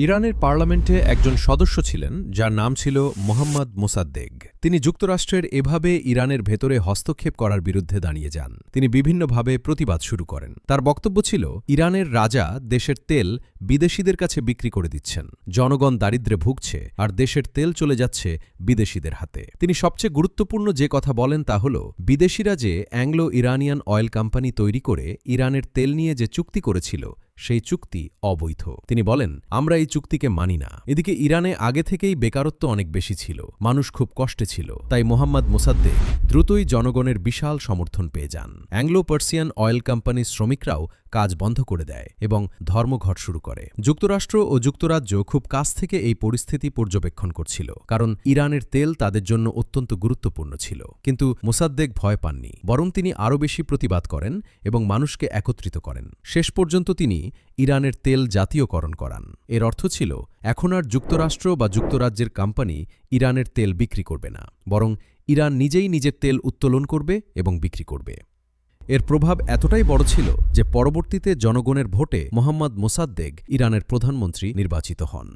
ইরানের পার্লামেন্টে একজন সদস্য ছিলেন যার নাম ছিল মোহাম্মদ মোসাদ্দেক। তিনি যুক্তরাষ্ট্রের এভাবে ইরানের ভেতরে হস্তক্ষেপ করার বিরুদ্ধে দাঁড়িয়ে যান। তিনি বিভিন্নভাবে প্রতিবাদ শুরু করেন। তার বক্তব্য ছিল, ইরানের রাজা দেশের তেল বিদেশিদের কাছে বিক্রি করে দিচ্ছেন, জনগণ দারিদ্র্যে ভুগছে আর দেশের তেল চলে যাচ্ছে বিদেশিদের হাতে। তিনি সবচেয়ে গুরুত্বপূর্ণ যে কথা বলেন তা হল, বিদেশিরা যে অ্যাংলো ইরানিয়ান অয়েল কোম্পানি তৈরি করে ইরানের তেল নিয়ে যে চুক্তি করেছিল সেই চুক্তি অবৈধ। তিনি বলেন, আমরা এই চুক্তিকে মানি না। এদিকে ইরানে আগে থেকেই বেকারত্ব অনেক বেশি ছিল, মানুষ খুব কষ্টে ছিল। তাই মোহাম্মদ মোসাদ্দেক দ্রুতই জনগণের বিশাল সমর্থন পেয়ে যান। অ্যাংলো পার্সিয়ান অয়েল কোম্পানির শ্রমিকরাও কাজ বন্ধ করে দেয় এবং ধর্মঘট শুরু করে। যুক্তরাষ্ট্র ও যুক্তরাজ্য খুব কাছ থেকে এই পরিস্থিতি পর্যবেক্ষণ করছিল, কারণ ইরানের তেল তাদের জন্য অত্যন্ত গুরুত্বপূর্ণ ছিল। কিন্তু মোসাদ্দেক ভয় পাননি, বরং তিনি আরও বেশি প্রতিবাদ করেন এবং মানুষকে একত্রিত করেন। শেষ পর্যন্ত তিনি ইরানের তেল জাতীয়করণ করান। এর অর্থ ছিল, এখন আর যুক্তরাষ্ট্র বা যুক্তরাজ্যের কোম্পানি ইরানের তেল বিক্রি করবে না, বরং ইরান নিজেই নিজের তেল উত্তোলন করবে এবং বিক্রি করবে। এর প্রভাব এতটাই বড় ছিল যে পরবর্তীতে জনগণের ভোটে মোহাম্মদ মোসাদ্দেক ইরানের প্রধানমন্ত্রী নির্বাচিত হন।